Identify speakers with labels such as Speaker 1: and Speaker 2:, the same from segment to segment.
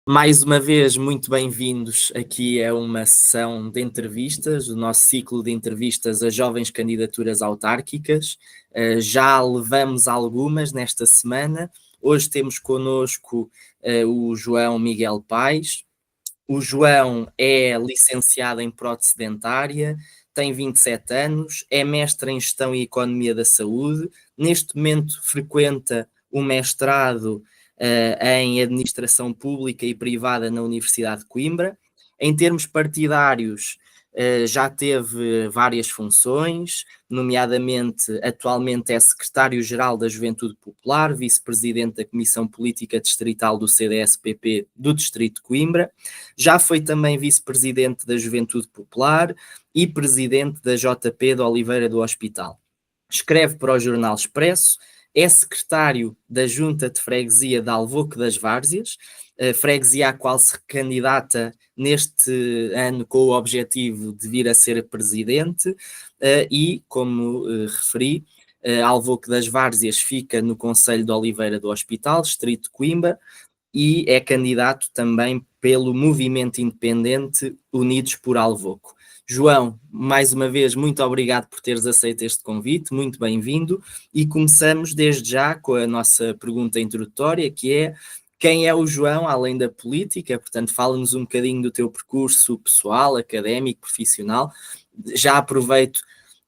Speaker 1: Mais uma vez, muito bem-vindos aqui a uma sessão de entrevistas, o nosso ciclo de entrevistas a jovens candidaturas autárquicas. Já levamos algumas nesta semana. Hoje temos connosco o João Miguel Paes. O João é licenciado em prótese dentária, tem 27 anos, é mestre em Gestão e Economia da Saúde. Neste momento frequenta o mestrado em Administração Pública e Privada na Universidade de Coimbra. Em termos partidários, já teve várias funções, nomeadamente atualmente é secretário-geral da Juventude Popular, vice-presidente da Comissão Política Distrital do CDS-PP do Distrito de Coimbra. Já foi também vice-presidente da Juventude Popular e presidente da JP de Oliveira do Hospital. Escreve para o Jornal Expresso, é secretário da Junta de Freguesia de Alvoque das Várzeas, freguesia à qual se candidata neste ano com o objetivo de vir a ser presidente, e, como referi, Alvoque das Várzeas fica no concelho de Oliveira do Hospital, distrito de Coimbra, e é candidato também pelo movimento independente Unidos por Alvoco. João, mais uma vez, muito obrigado por teres aceito este convite, muito bem-vindo, e começamos desde já com a nossa pergunta introdutória, que é: quem é o João, além da política? Portanto, fala-nos um bocadinho do teu percurso pessoal, académico, profissional. Já aproveito,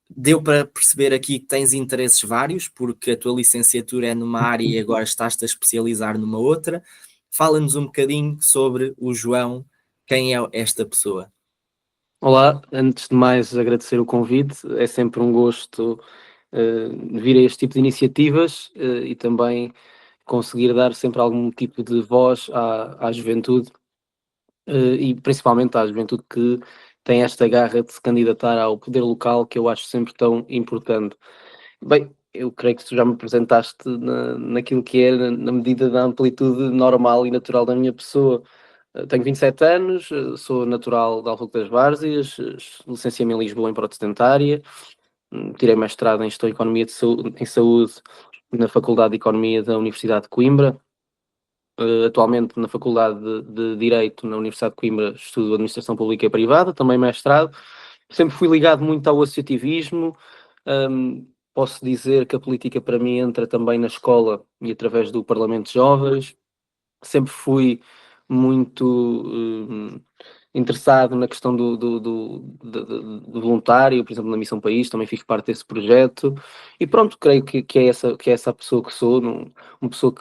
Speaker 1: deu para perceber aqui que tens interesses vários, porque a tua licenciatura é numa área e agora estás-te a especializar numa outra. Fala-nos um bocadinho sobre o João, quem é esta pessoa?
Speaker 2: Olá, antes de mais agradecer o convite, é sempre um gosto vir a este tipo de iniciativas e também conseguir dar sempre algum tipo de voz à juventude e principalmente à juventude que tem esta garra de se candidatar ao poder local, que eu acho sempre tão importante. Bem, eu creio que tu já me apresentaste naquilo que é na medida da amplitude normal e natural da minha pessoa. Tenho 27 anos, sou natural de Alfoque das Várzeas, licenciei-me em Lisboa em prótese dentária, tirei mestrado em Gestão e Economia em Saúde na Faculdade de Economia da Universidade de Coimbra. Atualmente na Faculdade de Direito na Universidade de Coimbra estudo Administração Pública e Privada, também mestrado. Sempre fui ligado muito ao associativismo. Posso dizer que a política para mim entra também na escola e através do Parlamento de Jovens. Sempre fui muito interessado na questão do voluntário, por exemplo, na Missão País, também fiz parte desse projeto. E pronto, creio que é essa a pessoa que sou, uma pessoa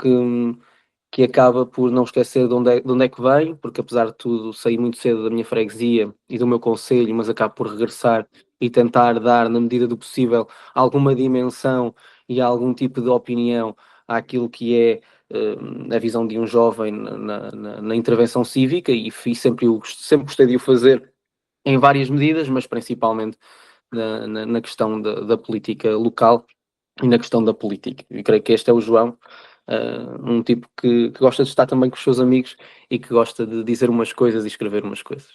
Speaker 2: que acaba por não esquecer de onde é que vem, porque apesar de tudo saí muito cedo da minha freguesia e do meu concelho, mas acabo por regressar e tentar dar, na medida do possível, alguma dimensão e algum tipo de opinião àquilo que é a visão de um jovem na intervenção cívica, e sempre gostei de o fazer em várias medidas, mas principalmente na questão da política local e na questão da política. E creio que este é o João, um tipo que gosta de estar também com os seus amigos e que gosta de dizer umas coisas e escrever umas coisas.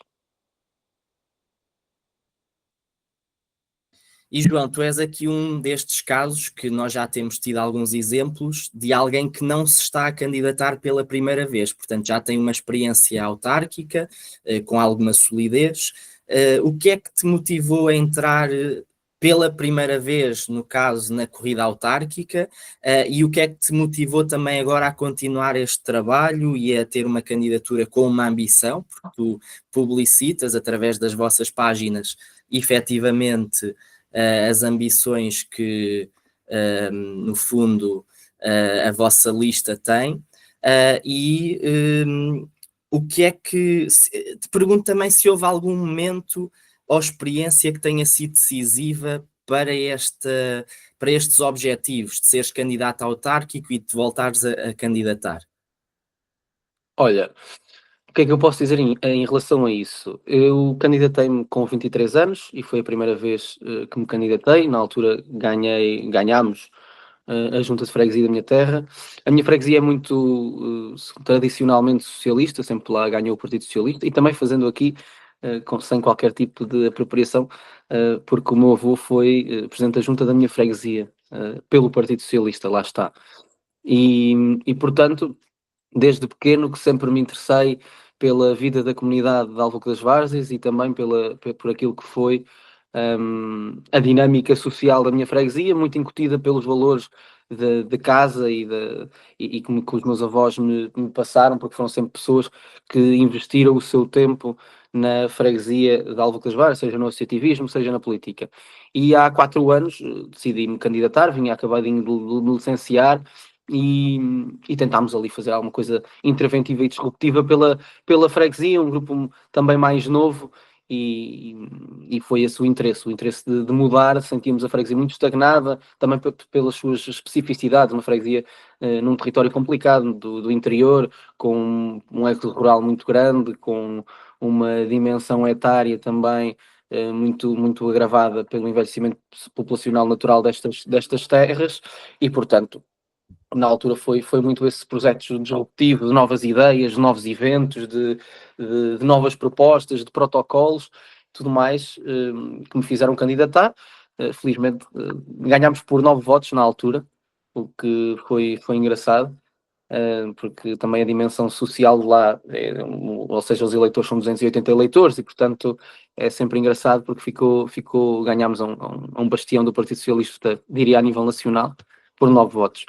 Speaker 1: E João, tu és aqui um destes casos que nós já temos tido alguns exemplos de alguém que não se está a candidatar pela primeira vez, portanto já tem uma experiência autárquica, com alguma solidez. O que é que te motivou a entrar pela primeira vez, no caso, na corrida autárquica, e o que é que te motivou também agora a continuar este trabalho e a ter uma candidatura com uma ambição, porque tu publicitas através das vossas páginas, efetivamente, as ambições que, no fundo, a vossa lista tem, e o que é que... Te pergunto também se houve algum momento ou experiência que tenha sido decisiva para estes objetivos, de seres candidato autárquico e de voltares a candidatar.
Speaker 2: Olha, o que é que eu posso dizer em relação a isso? Eu candidatei-me com 23 anos e foi a primeira vez que me candidatei. Na altura ganhámos a Junta de Freguesia da minha terra. A minha freguesia é muito tradicionalmente socialista, sempre lá ganhou o Partido Socialista, e também fazendo aqui sem qualquer tipo de apropriação, porque o meu avô foi presidente da Junta da minha freguesia, pelo Partido Socialista, lá está. E portanto, desde pequeno que sempre me interessei pela vida da comunidade de Alvoca das Várzeas e também por aquilo que foi a dinâmica social da minha freguesia, muito incutida pelos valores de casa e que os meus avós me passaram, porque foram sempre pessoas que investiram o seu tempo na freguesia de Alvoca das Várzeas, seja no associativismo, seja na política. E há 4 anos decidi-me candidatar, vinha acabadinho de licenciar, e tentámos ali fazer alguma coisa interventiva e disruptiva pela freguesia, um grupo também mais novo, e foi esse o interesse de mudar. Sentíamos a freguesia muito estagnada, também pelas suas especificidades, uma freguesia num território complicado do interior, com um eco rural muito grande, com uma dimensão etária também muito agravada pelo envelhecimento populacional natural destas terras, e portanto na altura foi muito esse projeto disruptivo de novas ideias, de novos eventos, de novas propostas, de protocolos, tudo mais, que me fizeram candidatar. Felizmente ganhámos por 9 votos na altura, o que foi engraçado, porque também a dimensão social de lá, ou seja, os eleitores são 280 eleitores, e portanto é sempre engraçado porque ganhámos a um bastião do Partido Socialista, diria a nível nacional, por 9 votos.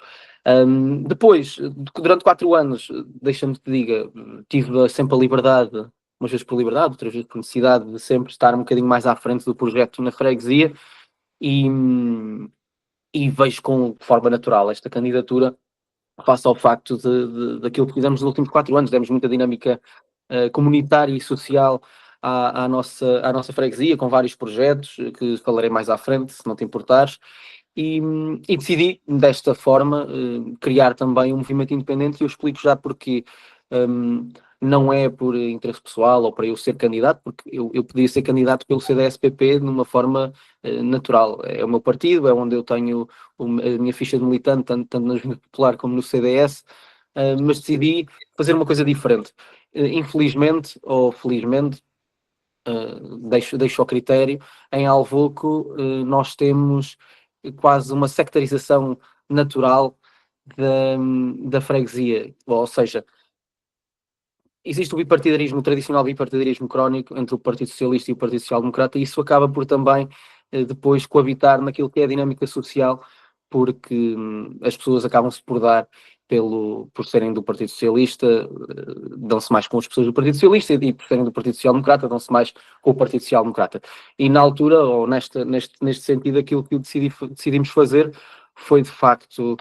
Speaker 2: Depois, durante 4 anos, deixa-me que te diga, tive sempre a liberdade, umas vezes por liberdade, outras vezes por necessidade, de sempre estar um bocadinho mais à frente do projeto na freguesia, e, e vejo de forma natural esta candidatura, face ao facto daquilo que fizemos nos últimos 4 anos. Demos muita dinâmica comunitária e social à nossa freguesia, com vários projetos, que falarei mais à frente, se não te importares. E decidi, desta forma, criar também um movimento independente, e eu explico já porquê. Não é por interesse pessoal ou para eu ser candidato, porque eu podia ser candidato pelo CDS-PP de uma forma natural. É o meu partido, é onde eu tenho a minha ficha de militante, tanto na Juventude Popular como no CDS, mas decidi fazer uma coisa diferente. Infelizmente, ou felizmente, deixo ao critério, em Alvoco nós temos quase uma sectarização natural da freguesia, ou seja, existe o bipartidarismo, o tradicional bipartidarismo crónico entre o Partido Socialista e o Partido Social Democrata, e isso acaba por também depois coabitar naquilo que é a dinâmica social, porque as pessoas acabam-se por dar por serem do Partido Socialista, dão-se mais com as pessoas do Partido Socialista, e por serem do Partido Social Democrata, dão-se mais com o Partido Social Democrata. E na altura, ou neste sentido, aquilo que decidimos fazer foi, de facto,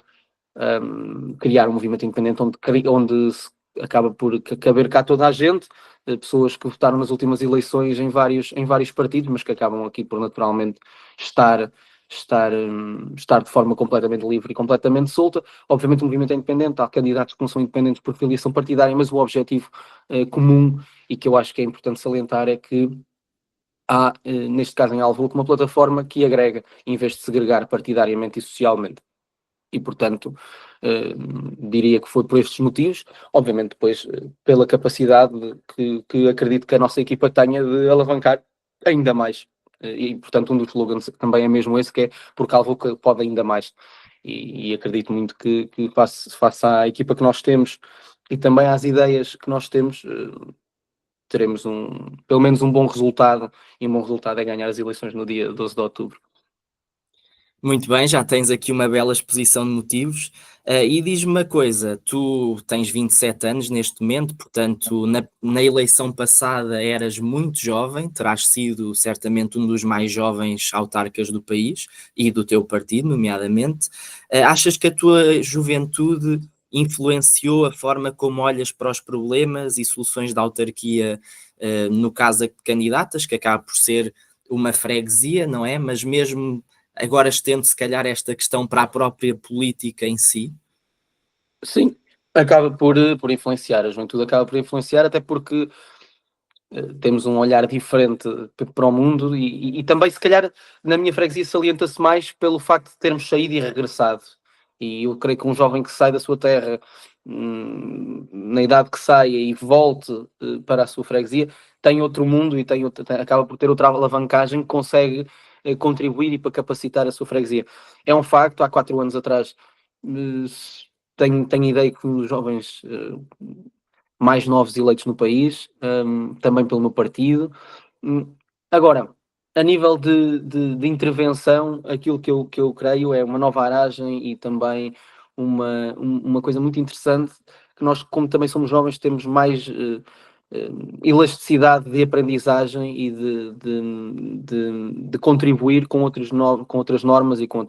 Speaker 2: criar um movimento independente onde se acaba por caber cá toda a gente, pessoas que votaram nas últimas eleições em vários partidos, mas que acabam aqui por naturalmente estar de forma completamente livre e completamente solta. Obviamente o movimento é independente, há candidatos que não são independentes por filiação partidária, mas o objetivo comum, e que eu acho que é importante salientar, é que há, neste caso em Alvoca, uma plataforma que agrega, em vez de segregar partidariamente e socialmente. E, portanto, diria que foi por estes motivos, obviamente depois pela capacidade que acredito que a nossa equipa tenha de alavancar ainda mais. E, portanto, um dos slogans também é mesmo esse, que é porque Alvoca pode ainda mais. E acredito muito que face à equipa que nós temos e também às ideias que nós temos, teremos pelo menos um bom resultado, e um bom resultado é ganhar as eleições no dia 12 de outubro.
Speaker 1: Muito bem, já tens aqui uma bela exposição de motivos. E diz-me uma coisa, tu tens 27 anos neste momento, portanto, na eleição passada eras muito jovem, terás sido certamente um dos mais jovens autarcas do país e do teu partido, nomeadamente. Achas que a tua juventude influenciou a forma como olhas para os problemas e soluções da autarquia, no caso de candidatas, que acaba por ser uma freguesia, não é? Mas mesmo agora estendo se calhar esta questão para a própria política em si?
Speaker 2: Sim, acaba por influenciar, a juventude acaba por influenciar, até porque temos um olhar diferente para o mundo, e também, se calhar, na minha freguesia salienta-se mais pelo facto de termos saído e regressado. E eu creio que um jovem que sai da sua terra, na idade que saia e volte para a sua freguesia, tem outro mundo e acaba por ter outra alavancagem que consegue contribuir e para capacitar a sua freguesia. É um facto, há 4 anos atrás tenho ideia que os jovens mais novos eleitos no país, também pelo meu partido. Agora, a nível de intervenção, aquilo que eu creio é uma nova aragem e também uma coisa muito interessante, que nós, como também somos jovens, temos mais elasticidade de aprendizagem e de contribuir com, com outras normas e com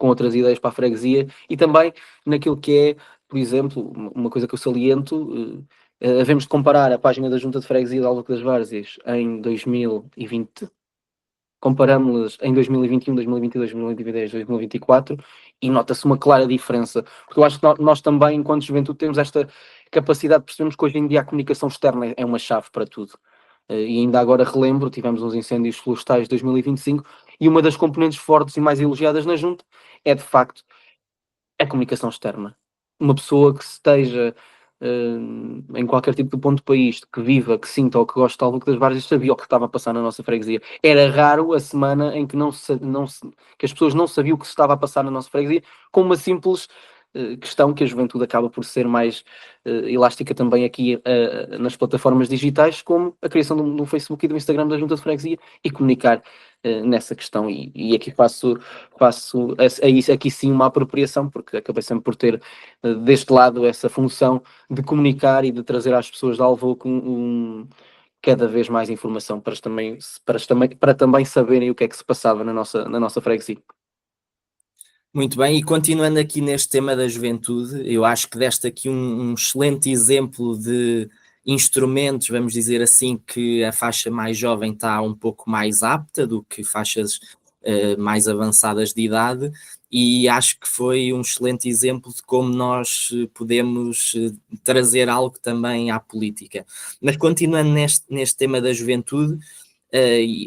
Speaker 2: outras ideias para a freguesia, e também naquilo que é, por exemplo, uma coisa que eu saliento, havemos de comparar a página da Junta de Freguesia de Alvoca das Várzeas em 2020, comparamos-las em 2021, 2022, 2023, 2024 e nota-se uma clara diferença, porque eu acho que nós também, enquanto juventude, temos esta capacidade de percebermos que hoje em dia a comunicação externa é uma chave para tudo. E ainda agora relembro, tivemos uns incêndios florestais de 2025 e uma das componentes fortes e mais elogiadas na Junta é, de facto, a comunicação externa. Uma pessoa que esteja em qualquer tipo de ponto do país, que viva, que sinta ou que goste de algo das Várzeas, sabia o que estava a passar na nossa freguesia. Era raro a semana em que, que as pessoas não sabiam o que se estava a passar na nossa freguesia, com uma simples questão que a juventude acaba por ser mais elástica também aqui nas plataformas digitais, como a criação do Facebook e do Instagram da Junta de Freguesia e comunicar nessa questão. E aqui faço aqui sim uma apropriação, porque acabei sempre por ter deste lado essa função de comunicar e de trazer às pessoas de Alvoco cada vez mais informação para também saberem o que é que se passava na nossa freguesia.
Speaker 1: Muito bem, e continuando aqui neste tema da juventude, eu acho que deste aqui um excelente exemplo de instrumentos, vamos dizer assim, que a faixa mais jovem está um pouco mais apta do que faixas mais avançadas de idade, e acho que foi um excelente exemplo de como nós podemos trazer algo também à política. Mas continuando neste tema da juventude,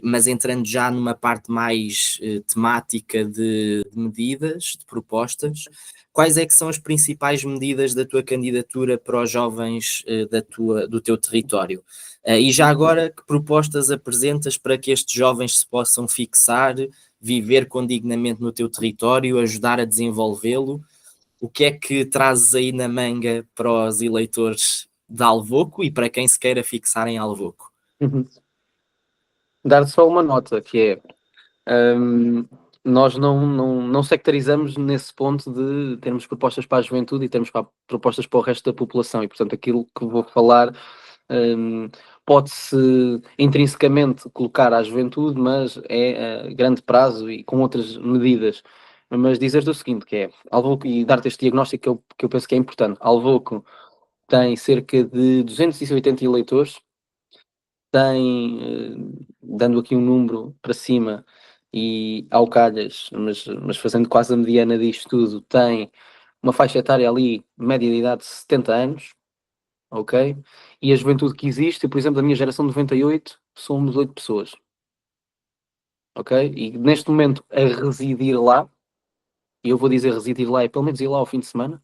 Speaker 1: mas entrando já numa parte mais temática de medidas, de propostas, quais é que são as principais medidas da tua candidatura para os jovens do teu território? E já agora, que propostas apresentas para que estes jovens se possam fixar, viver condignamente no teu território, ajudar a desenvolvê-lo? O que é que trazes aí na manga para os eleitores de Alvoco e para quem se queira fixar em Alvoco?
Speaker 2: Uhum. Dar só uma nota, que é nós não sectarizamos nesse ponto de termos propostas para a juventude e termos propostas para o resto da população, e portanto aquilo que vou falar pode-se intrinsecamente colocar à juventude, mas é a grande prazo e com outras medidas. Mas dizer-te o seguinte, que é Alvoco, e dar-te este diagnóstico que eu penso que é importante. Alvoco tem cerca de 280 eleitores, tem, dando aqui um número para cima, e ao calhas, mas fazendo quase a mediana disto tudo, tem uma faixa etária ali, média de idade de 70 anos, ok? E a juventude que existe, por exemplo, da minha geração de 98, somos 8 pessoas, ok? E neste momento, a residir lá, e eu vou dizer residir lá, é pelo menos ir lá ao fim de semana,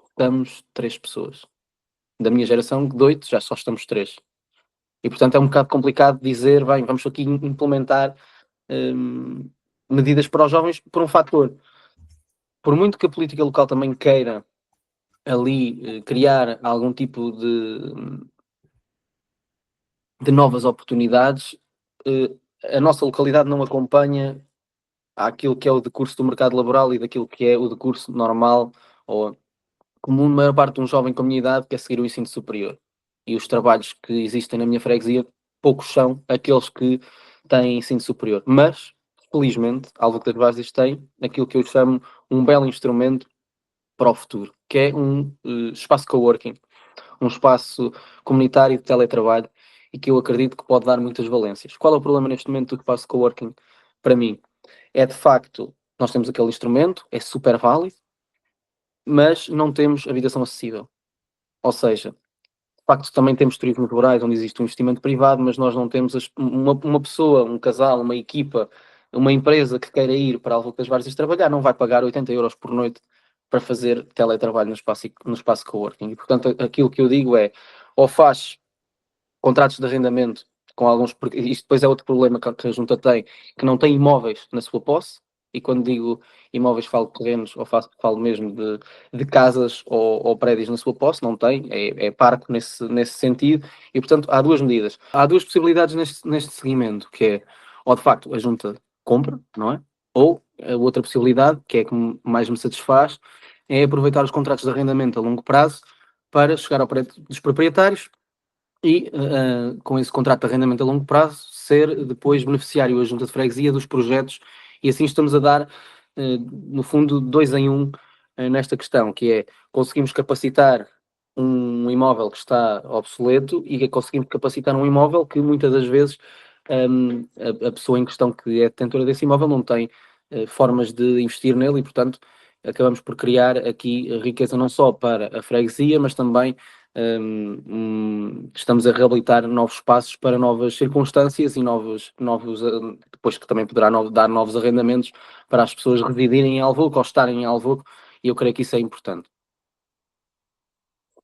Speaker 2: estamos 3 pessoas. Da minha geração de 8, já só estamos 3. E portanto é um bocado complicado dizer, bem, vamos aqui implementar medidas para os jovens por um fator. Por muito que a política local também queira ali criar algum tipo de novas oportunidades, a nossa localidade não acompanha aquilo que é o decurso do mercado laboral e daquilo que é o decurso normal ou comum de maior parte de um jovem com a minha idade que é seguir o ensino superior. E os trabalhos que existem na minha freguesia, poucos são aqueles que têm ensino superior. Mas, felizmente, Alvoca das Várzeas tem aquilo que eu chamo um belo instrumento para o futuro, que é um espaço coworking, um espaço comunitário de teletrabalho e que eu acredito que pode dar muitas valências. Qual é o problema neste momento do espaço coworking para mim? É de facto, nós temos aquele instrumento, é super válido, mas não temos habitação acessível. Ou seja, de facto também temos turismos rurais onde existe um investimento privado, mas nós não temos uma pessoa, um casal, uma equipa, uma empresa que queira ir para Alvoca das Várzeas trabalhar, não vai pagar 80 euros por noite para fazer teletrabalho no espaço coworking. E, portanto, aquilo que eu digo é, ou faz contratos de arrendamento com alguns, porque isto depois é outro problema que a Junta tem, que não tem imóveis na sua posse, e quando digo imóveis falo de terrenos, ou falo mesmo de casas ou prédios na sua posse, não tem, é parco nesse sentido, e portanto há duas medidas. Há duas possibilidades neste segmento, que é, ou de facto a junta compra, não é? Ou a outra possibilidade, que é a que mais me satisfaz, é aproveitar os contratos de arrendamento a longo prazo para chegar ao prédio dos proprietários e, com esse contrato de arrendamento a longo prazo, ser depois beneficiário a junta de freguesia dos projetos, e assim estamos a dar, no fundo, 2 em 1 nesta questão, que é conseguimos capacitar um imóvel que está obsoleto e conseguimos capacitar um imóvel que muitas das vezes a pessoa em questão que é detentora desse imóvel não tem formas de investir nele e, portanto, acabamos por criar aqui riqueza não só para a freguesia, mas também estamos a reabilitar novos espaços para novas circunstâncias e depois que também poderá dar novos arrendamentos para as pessoas residirem em Alvoco ou estarem em Alvoco, e eu creio que isso é importante.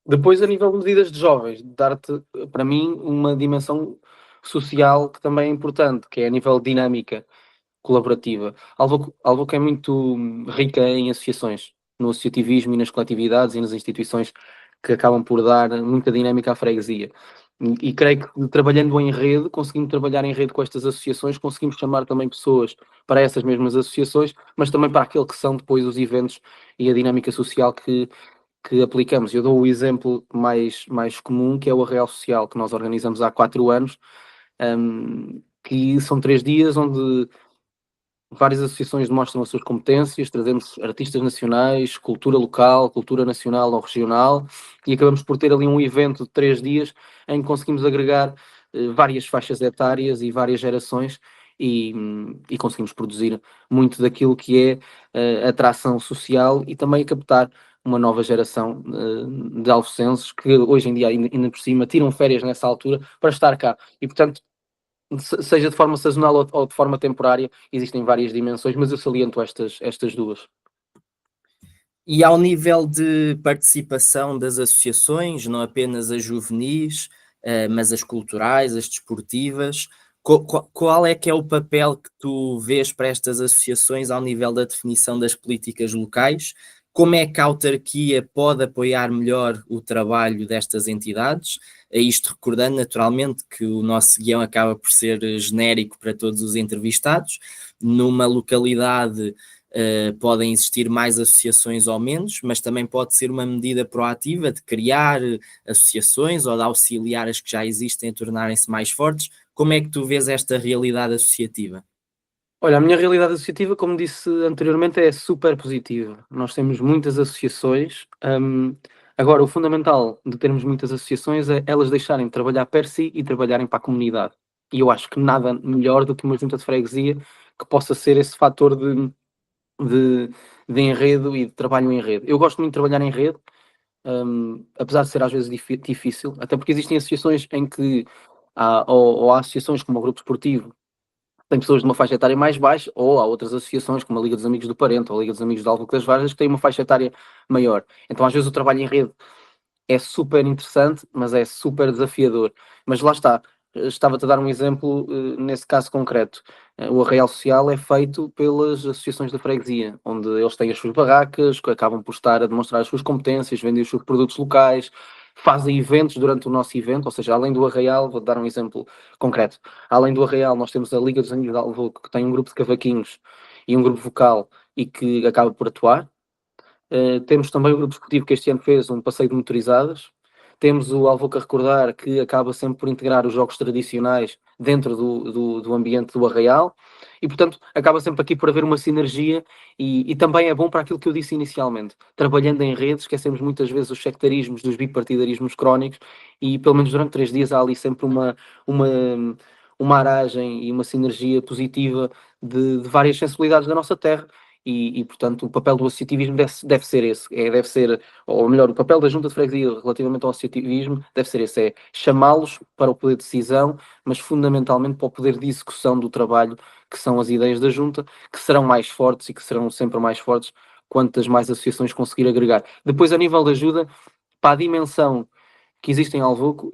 Speaker 2: Depois, a nível de medidas de jovens, dar-te, para mim, uma dimensão social que também é importante, que é a nível de dinâmica colaborativa. Alvoco é muito rica em associações, no associativismo e nas coletividades e nas instituições que acabam por dar muita dinâmica à freguesia. E creio que trabalhando em rede, conseguimos trabalhar em rede com estas associações, conseguimos chamar também pessoas para essas mesmas associações, mas também para aquilo que são depois os eventos e a dinâmica social que aplicamos. Eu dou o exemplo mais comum, que é o Arraial Social, que nós organizamos há 4 anos, que são 3 dias onde várias associações demonstram as suas competências, trazemos artistas nacionais, cultura local, cultura nacional ou regional, e acabamos por ter ali um evento de 3 dias em que conseguimos agregar várias faixas etárias e várias gerações e conseguimos produzir muito daquilo que é atração social e também captar uma nova geração de alvocenses que hoje em dia, ainda por cima, tiram férias nessa altura para estar cá. E, portanto, seja de forma sazonal ou de forma temporária, existem várias dimensões, mas eu saliento estas duas.
Speaker 1: E ao nível de participação das associações, não apenas as juvenis, mas as culturais, as desportivas, qual é que é o papel que tu vês para estas associações ao nível da definição das políticas locais? Como é que a autarquia pode apoiar melhor o trabalho destas entidades? Isto recordando naturalmente que o nosso guião acaba por ser genérico para todos os entrevistados. Numa localidade podem existir mais associações ou menos, mas também pode ser uma medida proativa de criar associações ou de auxiliar as que já existem a tornarem-se mais fortes. Como é que tu vês esta realidade associativa?
Speaker 2: Olha, a minha realidade associativa, como disse anteriormente, é super positiva. Nós temos muitas associações. Agora, o fundamental de termos muitas associações é elas deixarem de trabalhar per si e trabalharem para a comunidade. E eu acho que nada melhor do que uma junta de freguesia que possa ser esse fator de, de enredo e de trabalho em rede. Eu gosto muito de trabalhar em rede, apesar de ser às vezes difícil, até porque existem associações em que ou há associações como o Grupo Esportivo, tem pessoas de uma faixa etária mais baixa, ou há outras associações, como a Liga dos Amigos do Parente ou a Liga dos Amigos de Alvoca das Vargas, que têm uma faixa etária maior. Então, às vezes, o trabalho em rede é super interessante, mas é super desafiador. Mas lá está, estava-te a dar um exemplo nesse caso concreto. O Arraial Social é feito pelas associações da freguesia, onde eles têm as suas barracas, que acabam por estar a demonstrar as suas competências, vendem os seus produtos locais, fazem eventos durante o nosso evento, ou seja, além do Arraial, vou dar um exemplo concreto. Além do Arraial, nós temos a Liga dos Amigos de Alvoco, que tem um grupo de cavaquinhos e um grupo vocal e que acaba por atuar. Temos também o grupo esportivo que este ano fez um passeio de motorizadas. Temos o Alvoca Recordar, que acaba sempre por integrar os jogos tradicionais dentro do ambiente do Arraial. E, portanto, acaba sempre aqui por haver uma sinergia e também é bom para aquilo que eu disse inicialmente. Trabalhando em redes, esquecemos muitas vezes os sectarismos dos bipartidarismos crónicos e, pelo menos durante 3 dias, há ali sempre uma, uma aragem e uma sinergia positiva de várias sensibilidades da nossa terra. Portanto, o papel do associativismo deve ser esse, deve ser, ou melhor, o papel da Junta de Freguesia relativamente ao associativismo deve ser esse, é chamá-los para o poder de decisão, mas fundamentalmente para o poder de execução do trabalho, que são as ideias da Junta, que serão mais fortes e que serão sempre mais fortes quantas mais associações conseguir agregar. Depois, a nível de ajuda, para a dimensão que existe em Alvoco,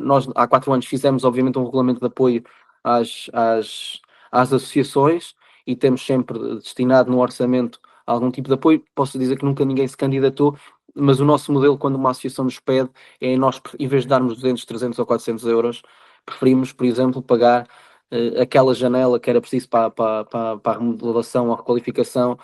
Speaker 2: nós há 4 anos fizemos, obviamente, um regulamento de apoio às associações, e temos sempre destinado no orçamento algum tipo de apoio. Posso dizer que nunca ninguém se candidatou, mas o nosso modelo, quando uma associação nos pede, é nós, em vez de darmos 200, 300 ou 400 euros, preferimos, por exemplo, pagar aquela janela que era preciso para a remodelação ou a requalificação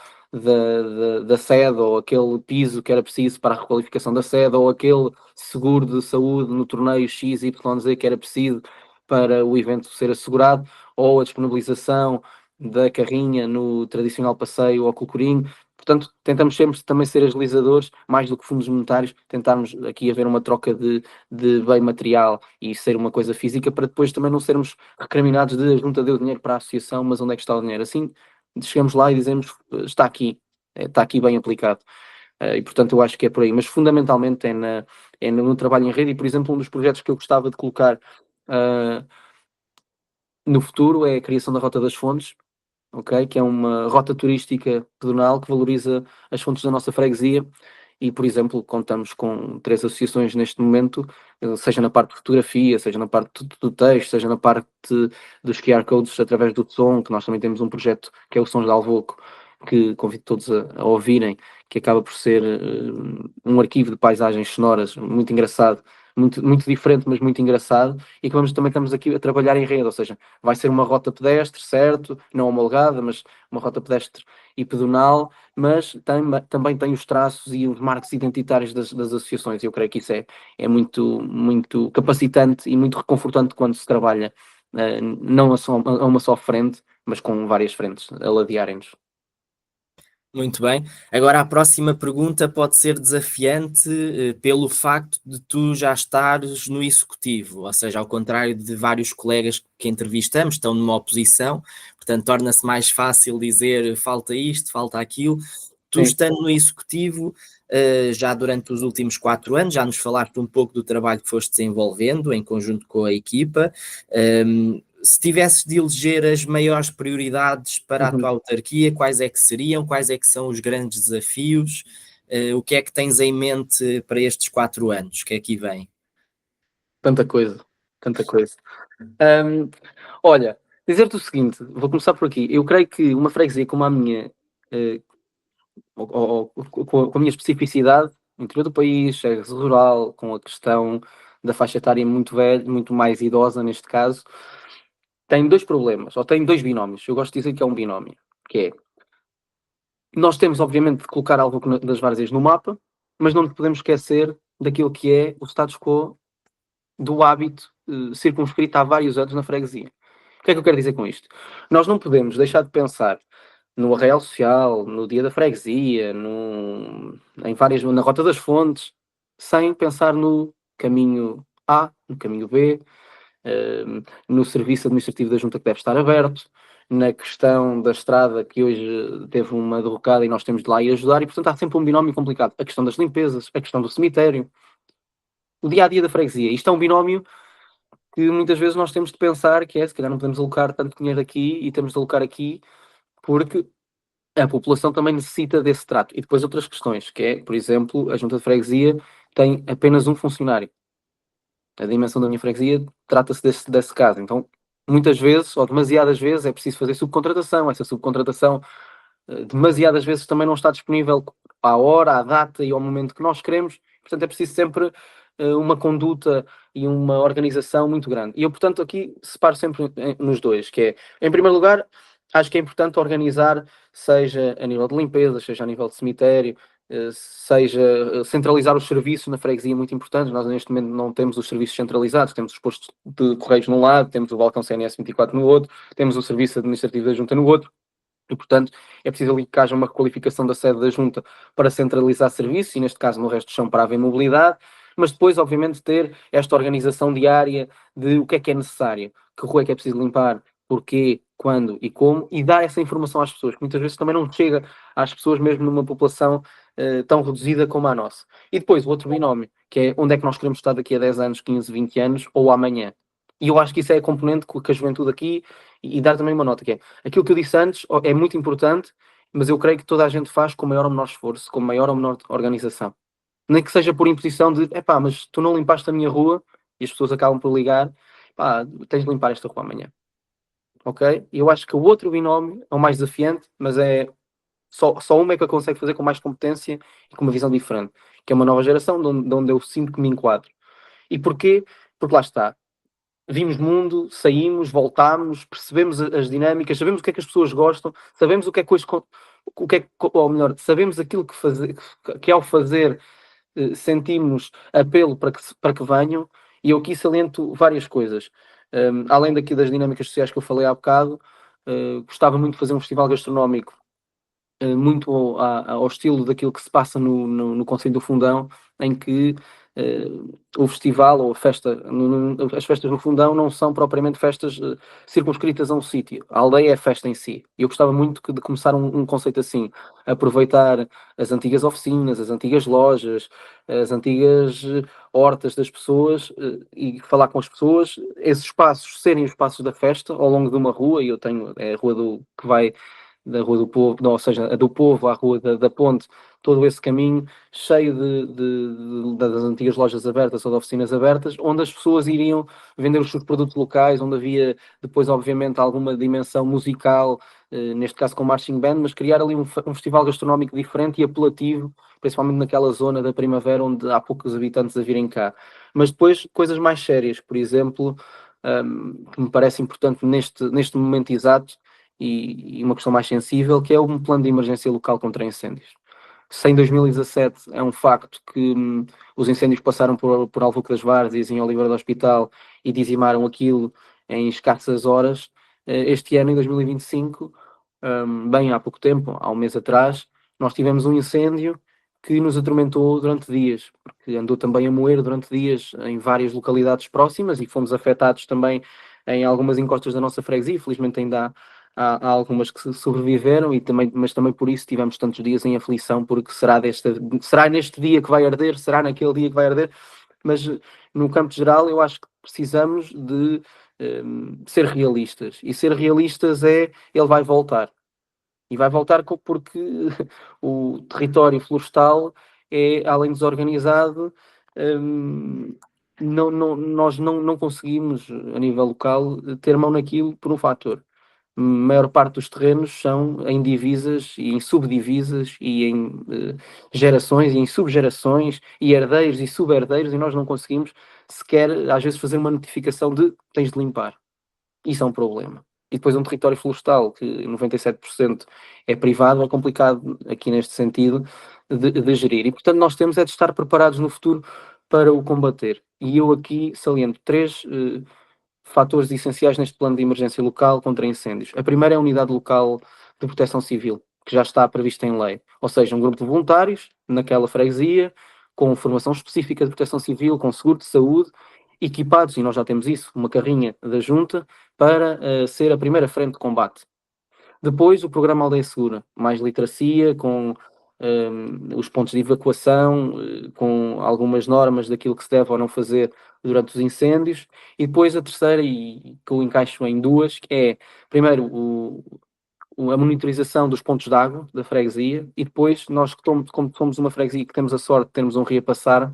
Speaker 2: da sede, ou aquele piso que era preciso para a requalificação da sede, ou aquele seguro de saúde no torneio X, Y, Z que era preciso para o evento ser assegurado, ou a disponibilização da carrinha no tradicional passeio ao Cocorinho. Portanto, tentamos sempre também ser agilizadores, mais do que fundos monetários, tentarmos aqui haver uma troca de bem material e ser uma coisa física, para depois também não sermos recriminados de a junta deu dinheiro para a associação, mas onde é que está o dinheiro? Assim, chegamos lá e dizemos, está aqui bem aplicado. E portanto eu acho que é por aí, mas fundamentalmente é no trabalho em rede. E por exemplo, um dos projetos que eu gostava de colocar no futuro é a criação da Rota das Fontes, ok? Que é uma rota turística pedonal que valoriza as fontes da nossa freguesia. E, por exemplo, contamos com 3 associações neste momento, seja na parte de fotografia, seja na parte do texto, seja na parte dos QR codes através do som, que nós também temos um projeto que é o Sons de Alvoco, que convido todos a ouvirem, que acaba por ser um arquivo de paisagens sonoras muito engraçado, muito diferente, mas muito engraçado, e que também estamos aqui a trabalhar em rede, ou seja, vai ser uma rota pedestre, certo, não homologada, mas uma rota pedestre e pedonal, mas também tem os traços e os marcos identitários das associações, e eu creio que isso é muito capacitante e muito reconfortante quando se trabalha não a uma só frente, mas com várias frentes a ladearem-nos.
Speaker 1: Muito bem. Agora a próxima pergunta pode ser desafiante, pelo facto de tu já estares no executivo, ou seja, ao contrário de vários colegas que entrevistamos, estão numa oposição, portanto torna-se mais fácil dizer falta isto, falta aquilo. Tu
Speaker 2: Sim.
Speaker 1: estando no executivo, já durante os últimos 4 anos, já nos falaste um pouco do trabalho que foste desenvolvendo em conjunto com a equipa. Se tivesses de eleger as maiores prioridades para a tua autarquia, quais é que seriam? Quais é que são os grandes desafios? O que é que tens em mente para estes 4 anos que aqui vem?
Speaker 2: Tanta coisa, tanta coisa. Olha, dizer-te o seguinte, vou começar por aqui. Eu creio que uma freguesia como a minha, eh, com a minha especificidade, no interior do país, é rural, com a questão da faixa etária muito velha, muito mais idosa neste caso, tem 2 problemas, ou tem 2 binómios. Eu gosto de dizer que é um binómio, que é, nós temos obviamente de colocar algo das várzeas no mapa, mas não nos podemos esquecer daquilo que é o status quo do hábito circunscrito há vários anos na freguesia. O que é que eu quero dizer com isto? Nós não podemos deixar de pensar no arraial social, no dia da freguesia, na Rota das Fontes, sem pensar no caminho A, no caminho B, no serviço administrativo da Junta que deve estar aberto, na questão da estrada que hoje teve uma derrocada e nós temos de lá ir ajudar, e portanto há sempre um binómio complicado. A questão das limpezas, a questão do cemitério, o dia a dia da freguesia. Isto é um binómio que muitas vezes nós temos de pensar que se calhar não podemos alocar tanto dinheiro aqui e temos de alocar aqui, porque a população também necessita desse trato. E depois outras questões, que é, por exemplo, a junta de freguesia tem apenas um funcionário. A dimensão da minha freguesia trata-se desse caso. Então, muitas vezes, ou demasiadas vezes, é preciso fazer subcontratação. Essa subcontratação, demasiadas vezes, também não está disponível à hora, à data e ao momento que nós queremos. Portanto, é preciso sempre uma conduta e uma organização muito grande. E eu, portanto, aqui separo sempre nos dois, que é, em primeiro lugar, acho que é importante organizar, seja a nível de limpeza, seja a nível de cemitério, seja centralizar os serviços na freguesia, muito importante. Nós neste momento não temos os serviços centralizados, temos os postos de correios num lado, temos o balcão CNS 24 no outro, temos o serviço administrativo da junta no outro. E, portanto, é preciso ali que haja uma requalificação da sede da Junta para centralizar serviços, e neste caso no resto do chão para haver mobilidade, mas depois, obviamente, ter esta organização diária de o que é necessário, que rua é que é preciso limpar, porquê, quando e como, e dar essa informação às pessoas, que muitas vezes também não chega às pessoas, mesmo numa população tão reduzida como a nossa. E depois o outro binómio, que é onde é que nós queremos estar daqui a 10 anos, 15, 20 anos, ou amanhã. E eu acho que isso é a componente que a juventude aqui, e dar também uma nota, que é aquilo que eu disse antes é muito importante, mas eu creio que toda a gente faz com maior ou menor esforço, com maior ou menor organização. Nem que seja por imposição de, mas tu não limpaste a minha rua, e as pessoas acabam por ligar, tens de limpar esta rua amanhã. ok? Eu acho que o outro binómio é o mais desafiante, mas é só uma é que eu consigo fazer com mais competência e com uma visão diferente, que é uma nova geração de onde eu sinto que me enquadro. E porquê? Porque lá está. Vimos mundo, saímos, voltámos, percebemos as dinâmicas, sabemos o que é que as pessoas gostam, sabemos o que é que hoje, o que é, ou melhor, sabemos aquilo que ao fazer sentimos apelo para que venham, e eu aqui saliento várias coisas. Além daqui das dinâmicas sociais que eu falei há bocado, gostava muito de fazer um festival gastronómico muito ao estilo daquilo que se passa no Conselho do Fundão, em que o festival ou a festa, as festas no Fundão não são propriamente festas circunscritas a um sítio. A aldeia é a festa em si. E eu gostava muito de começar um conceito assim, aproveitar as antigas oficinas, as antigas lojas, as antigas hortas das pessoas e falar com as pessoas, esses espaços serem os espaços da festa ao longo de uma rua, e eu tenho, é a rua que vai da Rua do Povo, não, ou seja, a do Povo à Rua da Ponte, todo esse caminho cheio das antigas lojas abertas ou de oficinas abertas, onde as pessoas iriam vender os seus produtos locais, onde havia depois, obviamente, alguma dimensão musical, neste caso com marching band, mas criar ali um festival gastronómico diferente e apelativo, principalmente naquela zona da Primavera onde há poucos habitantes a virem cá. Mas depois, coisas mais sérias, por exemplo, que me parece importante neste momento exato, e uma questão mais sensível, que é um plano de emergência local contra incêndios. Se em 2017 é um facto que os incêndios passaram por Alvoque das Várzeas, em Oliveira do Hospital, e dizimaram aquilo em escassas horas, este ano, em 2025, bem há pouco tempo, há um mês atrás, nós tivemos um incêndio que nos atormentou durante dias, porque andou também a moer durante dias em várias localidades próximas e fomos afetados também em algumas encostas da nossa freguesia. Felizmente ainda há algumas que sobreviveram, mas também por isso tivemos tantos dias em aflição, porque será neste dia que vai arder, será naquele dia que vai arder, mas no campo geral eu acho que precisamos de ser realistas, e ser realistas ele vai voltar. E vai voltar porque o território florestal é, além de desorganizado, nós não conseguimos, a nível local, ter mão naquilo por um fator. A maior parte dos terrenos são em divisas e em subdivisas e em gerações e em subgerações e herdeiros e subherdeiros, e nós não conseguimos sequer, às vezes, fazer uma notificação de tens de limpar. Isso é um problema. E depois um território florestal que 97% é privado, é complicado aqui neste sentido de gerir. E portanto nós temos é de estar preparados no futuro para o combater. E eu aqui saliento três fatores essenciais neste plano de emergência local contra incêndios. A primeira é a unidade local de proteção civil, que já está prevista em lei. Ou seja, um grupo de voluntários naquela freguesia, com formação específica de proteção civil, com seguro de saúde, equipados, e nós já temos isso, uma carrinha da junta, para ser a primeira frente de combate. Depois, o programa Aldeia Segura, mais literacia, com os pontos de evacuação, com algumas normas daquilo que se deve ou não fazer durante os incêndios. E depois a terceira, e que eu encaixo em duas, que é, primeiro, a monitorização dos pontos de água da freguesia, e depois nós, como somos uma freguesia que temos a sorte de termos um rio a passar,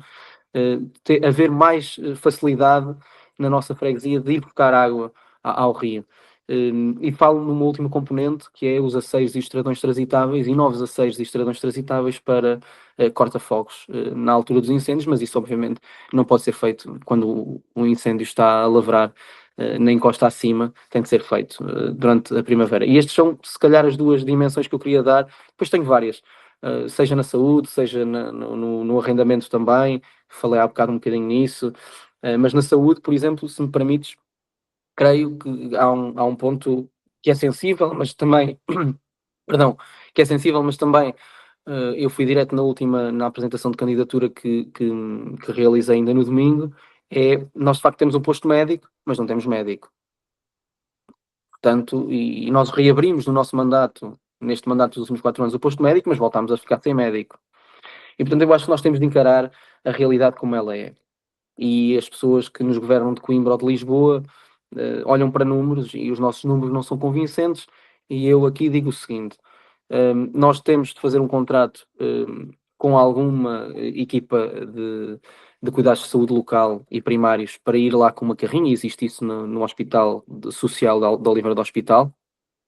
Speaker 2: haver mais facilidade na nossa freguesia de ir buscar água ao rio. E falo numa última componente, que é os aceiros e estradões transitáveis, e novos aceiros e estradões transitáveis para corta-fogos na altura dos incêndios, mas isso obviamente não pode ser feito quando o incêndio está a lavrar na encosta acima, tem de ser feito durante a primavera. E estes são, se calhar, as duas dimensões que eu queria dar. Depois tenho várias, seja na saúde, seja no arrendamento também, falei há bocado um bocadinho nisso, mas na saúde, por exemplo, se me permites, creio que há um ponto que é sensível, mas também, perdão, que é sensível, mas também eu fui direto na apresentação de candidatura que realizei ainda no domingo, nós de facto temos um posto médico, mas não temos médico. Portanto, e nós reabrimos no nosso mandato, neste mandato dos últimos 4 anos, o posto médico, mas voltámos a ficar sem médico. E portanto eu acho que nós temos de encarar a realidade como ela é. E as pessoas que nos governam de Coimbra ou de Lisboa olham para números e os nossos números não são convincentes. E eu aqui digo o seguinte: nós temos de fazer um contrato com alguma equipa de cuidados de saúde local e primários para ir lá com uma carrinha, existe isso no Hospital Social de Oliveira do Hospital,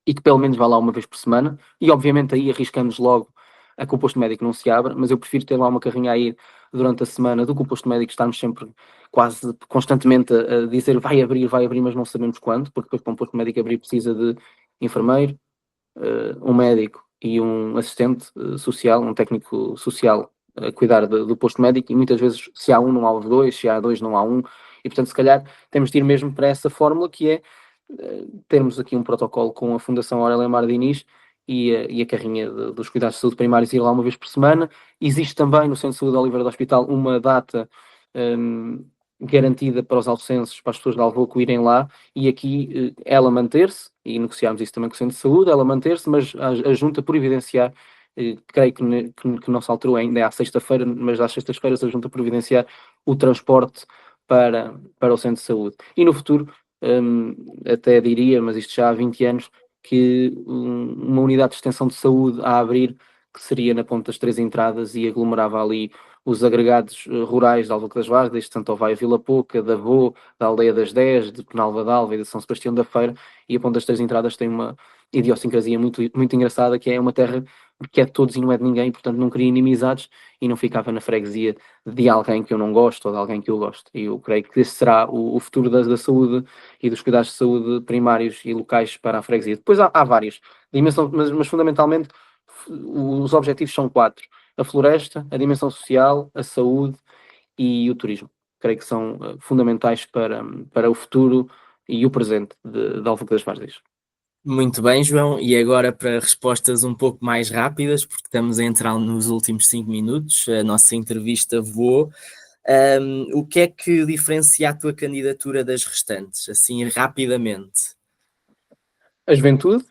Speaker 2: e que pelo menos vá lá uma vez por semana, e obviamente aí arriscamos logo a que o posto médico não se abra, mas eu prefiro ter lá uma carrinha a ir durante a semana do que o posto médico estarmos sempre quase constantemente a dizer vai abrir, mas não sabemos quando, porque depois para um posto médico abrir precisa de enfermeiro, um médico e um assistente social, um técnico social a cuidar do posto médico, e muitas vezes se há um não há os dois, se há dois não há um, e portanto se calhar temos de ir mesmo para essa fórmula que é termos aqui um protocolo com a Fundação Aurélia Mar Diniz e a carrinha dos cuidados de saúde primários ir lá uma vez por semana. Existe também no Centro de Saúde de Oliveira do Hospital uma data garantida para os alfenses, para as pessoas de Alvoco irem lá, e aqui ela manter-se, e negociámos isso também com o Centro de Saúde, ela manter-se, mas a Junta providenciar, creio que não se alterou ainda, é à sexta-feira, mas às sextas-feiras a Junta providenciar o transporte para o Centro de Saúde. E no futuro, até diria, mas isto já há 20 anos, que uma unidade de extensão de saúde a abrir, que seria na Ponta das Três Entradas e aglomerava ali os agregados rurais de Alvoca das Varzas, desde Santo Ovaio, Vila Pouca, da Vô, da Aldeia das 10, de Penalva d'Alva e de São Sebastião da Feira, e a Ponta das Três Entradas tem uma idiosincrasia muito, muito engraçada, que é uma terra que é de todos e não é de ninguém, portanto não cria inimizades e não ficava na freguesia de alguém que eu não gosto ou de alguém que eu gosto. E eu creio que esse será o futuro da saúde e dos cuidados de saúde primários e locais para a freguesia. Depois há vários, dimensão, mas fundamentalmente os objetivos são quatro: a floresta, a dimensão social, a saúde e o turismo. Creio que são fundamentais para o futuro e o presente de Alvoca das Várzeas.
Speaker 1: Muito bem, João. E agora para respostas um pouco mais rápidas, porque estamos a entrar nos últimos 5 minutos, a nossa entrevista voou. O que é que diferencia a tua candidatura das restantes, assim rapidamente?
Speaker 2: A juventude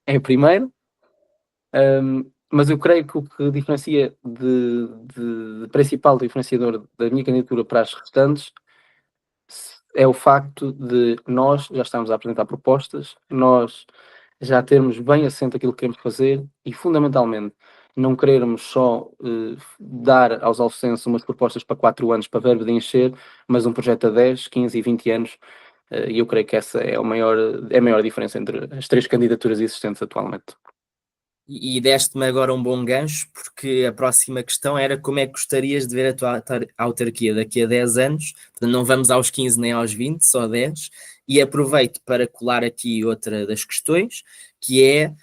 Speaker 2: é a primeira, mas eu creio que o que diferencia de principal diferenciador da minha candidatura para as restantes é o facto de nós já estarmos a apresentar propostas, nós já termos bem assente aquilo que queremos fazer e, fundamentalmente, não querermos só dar aos alfenses umas propostas para 4 anos para verbo de encher, mas um projeto a 10, 15 e 20 anos. E eu creio que essa é a maior diferença entre as três candidaturas existentes atualmente.
Speaker 1: E deste-me agora um bom gancho, porque a próxima questão era como é que gostarias de ver a tua autarquia daqui a 10 anos. Portanto, não vamos aos 15 nem aos 20, só 10. E aproveito para colar aqui outra das questões, que é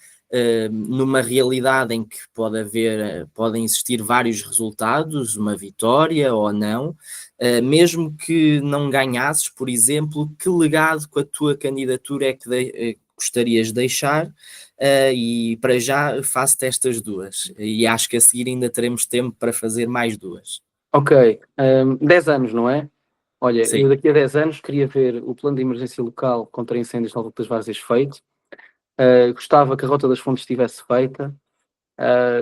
Speaker 1: numa realidade em que podem existir vários resultados, uma vitória ou não, mesmo que não ganhasses, por exemplo, que legado com a tua candidatura é que gostarias de deixar? E para já faço-te estas duas, e acho que a seguir ainda teremos tempo para fazer mais duas.
Speaker 2: Ok, 10 anos, não é? Olha,
Speaker 1: Sim.
Speaker 2: eu daqui a 10 anos queria ver o plano de emergência local contra incêndios na Alta das Várzeas feito. Gostava que a Rota das Fontes estivesse feita.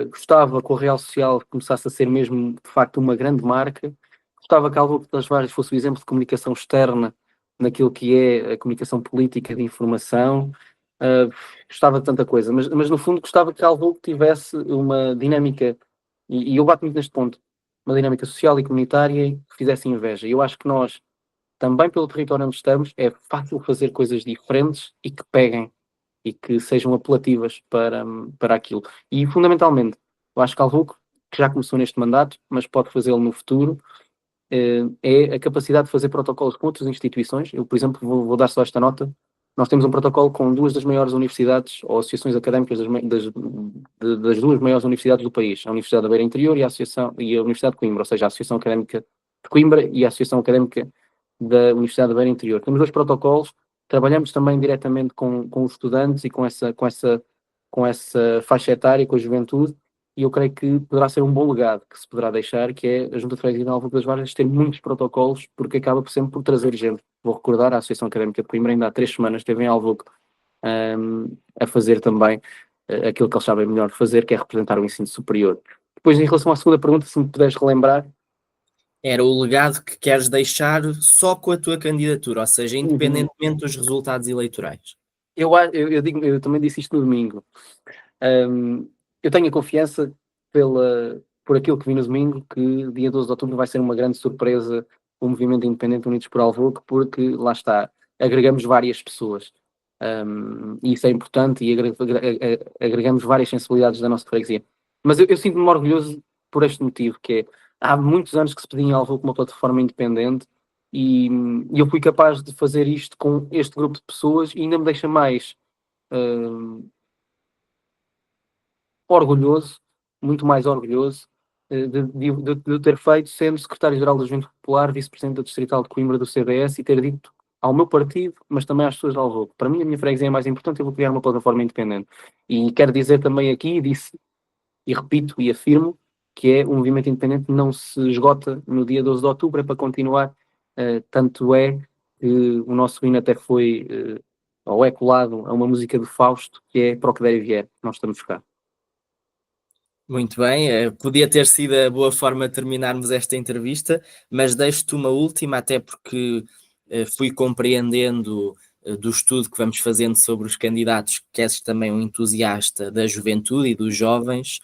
Speaker 2: Gostava que o Real Social começasse a ser mesmo, de facto, uma grande marca. Gostava que a Alta das Várzeas fosse o exemplo de comunicação externa naquilo que é a comunicação política de informação. Gostava de tanta coisa, mas no fundo gostava que a Alvogo tivesse uma dinâmica, e eu bato muito neste ponto, uma dinâmica social e comunitária que fizesse inveja. Eu acho que nós, também pelo território onde estamos, é fácil fazer coisas diferentes e que peguem e que sejam apelativas para aquilo. E, fundamentalmente, eu acho que Alvoco, que já começou neste mandato, mas pode fazê-lo no futuro, é a capacidade de fazer protocolos com outras instituições. Eu, por exemplo, vou dar só esta nota. Nós temos um protocolo com duas das maiores universidades ou associações académicas das duas maiores universidades do país, a Universidade da Beira Interior e a Universidade de Coimbra, ou seja, a Associação Académica de Coimbra e a Associação Académica da Universidade da Beira Interior. Temos dois protocolos, trabalhamos também diretamente com os estudantes e com essa faixa etária, com a juventude, e eu creio que poderá ser um bom legado que se poderá deixar, que é a Junta de Freguesia de Alvoca das Varzas ter muitos protocolos, porque acaba por sempre por trazer gente. Vou recordar, a Associação Académica de Coimbra ainda há 3 semanas esteve em Alvoca a fazer também aquilo que eles sabem melhor fazer, que é representar o ensino superior. Depois, em relação à segunda pergunta, se me puderes relembrar.
Speaker 1: Era o legado que queres deixar só com a tua candidatura, ou seja, independentemente dos resultados eleitorais.
Speaker 2: Eu também disse isto no domingo. Eu tenho a confiança por aquilo que vi no domingo, que dia 12 de outubro vai ser uma grande surpresa o Movimento Independente Unidos por Alvoque, porque lá está, agregamos várias pessoas. E isso é importante e agregamos várias sensibilidades da nossa freguesia. Mas eu sinto-me orgulhoso por este motivo, que é, há muitos anos que se pedia em Alvoque uma plataforma independente e eu fui capaz de fazer isto com este grupo de pessoas e ainda me deixa mais orgulhoso, muito mais orgulhoso de ter feito, sendo secretário-geral da Juventude Popular, vice-presidente da Distrital de Coimbra do CDS e ter dito ao meu partido, mas também às pessoas de Alvogue. Para mim, a minha freguesia é mais importante, eu vou criar uma plataforma independente. E quero dizer também aqui, disse e repito e afirmo, que é o movimento independente não se esgota no dia 12 de outubro, é para continuar. Tanto é que o nosso hino até foi, ou é colado a uma música do Fausto, que é Para o que der e vier, nós estamos cá.
Speaker 1: Muito bem, podia ter sido a boa forma de terminarmos esta entrevista, mas deixo-te uma última, até porque fui compreendendo do estudo que vamos fazendo sobre os candidatos, que és também um entusiasta da juventude e dos jovens.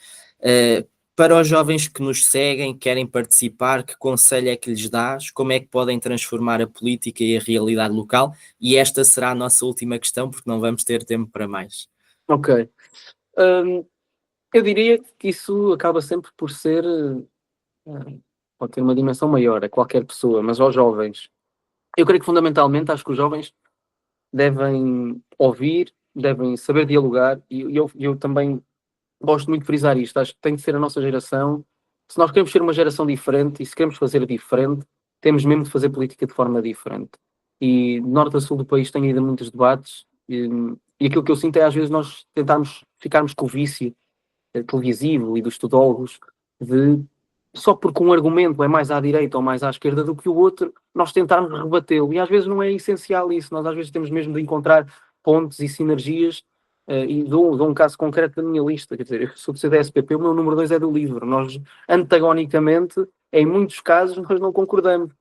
Speaker 1: Para os jovens que nos seguem, querem participar, que conselho é que lhes dás? Como é que podem transformar a política e a realidade local? E esta será a nossa última questão, porque não vamos ter tempo para mais.
Speaker 2: Ok. Eu diria que isso acaba sempre por ser, pode ter uma dimensão maior a qualquer pessoa, mas aos jovens. Eu creio que fundamentalmente acho que os jovens devem ouvir, devem saber dialogar e eu também gosto muito de frisar isto. Acho que tem de ser a nossa geração. Se nós queremos ser uma geração diferente e se queremos fazer diferente, temos mesmo de fazer política de forma diferente. E de norte a sul do país tem ido a muitos debates e aquilo que eu sinto é às vezes nós tentarmos ficarmos com o vício televisivo e dos tudólogos de só porque um argumento é mais à direita ou mais à esquerda do que o outro, nós tentarmos rebatê-lo. E às vezes não é essencial isso. Nós às vezes temos mesmo de encontrar pontes e sinergias. E dou um caso concreto da minha lista. Quer dizer, eu sou do CDS-PP, o meu número 2 é do LIVRE. Nós, antagonicamente, em muitos casos, nós não concordamos.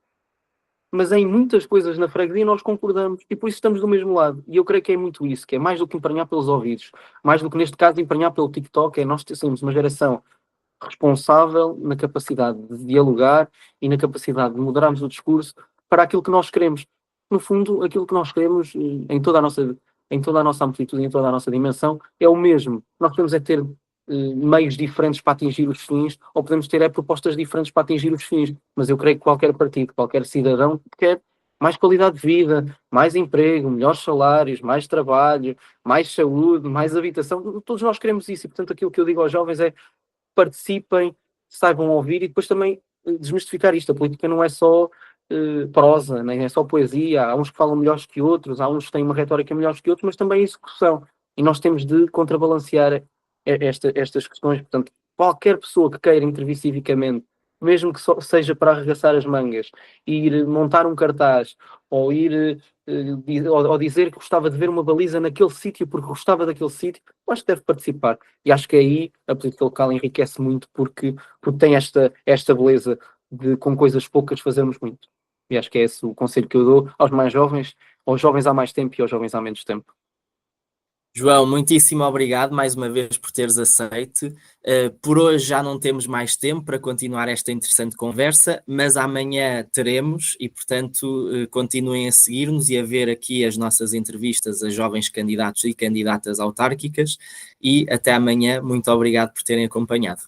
Speaker 2: Mas em muitas coisas na freguesia nós concordamos e por isso estamos do mesmo lado. E eu creio que é muito isso, que é mais do que empregar pelos ouvidos, mais do que neste caso empregar pelo TikTok, é nós sermos uma geração responsável na capacidade de dialogar e na capacidade de moderarmos o discurso para aquilo que nós queremos. No fundo, aquilo que nós queremos em toda a nossa amplitude, em toda a nossa dimensão, é o mesmo. Nós podemos é ter meios diferentes para atingir os fins, ou podemos ter propostas diferentes para atingir os fins. Mas eu creio que qualquer partido, qualquer cidadão quer mais qualidade de vida, mais emprego, melhores salários, mais trabalho, mais saúde, mais habitação. Todos nós queremos isso e, portanto, aquilo que eu digo aos jovens é participem, saibam ouvir e depois também desmistificar isto. A política não é só prosa, nem é só poesia. Há uns que falam melhores que outros, há uns que têm uma retórica melhor que outros, mas também execução. E nós temos de contrabalancear estas questões. Portanto, qualquer pessoa que queira intervir civicamente, mesmo que só seja para arregaçar as mangas, ir montar um cartaz ou ir ou dizer que gostava de ver uma baliza naquele sítio porque gostava daquele sítio, acho que deve participar. E acho que aí a política local enriquece muito porque tem esta beleza de com coisas poucas fazermos muito. E acho que é esse o conselho que eu dou aos mais jovens, aos jovens há mais tempo e aos jovens há menos tempo.
Speaker 1: João, muitíssimo obrigado mais uma vez por teres aceito. Por hoje já não temos mais tempo para continuar esta interessante conversa, mas amanhã teremos e, portanto, continuem a seguir-nos e a ver aqui as nossas entrevistas a jovens candidatos e candidatas autárquicas. E até amanhã. Muito obrigado por terem acompanhado.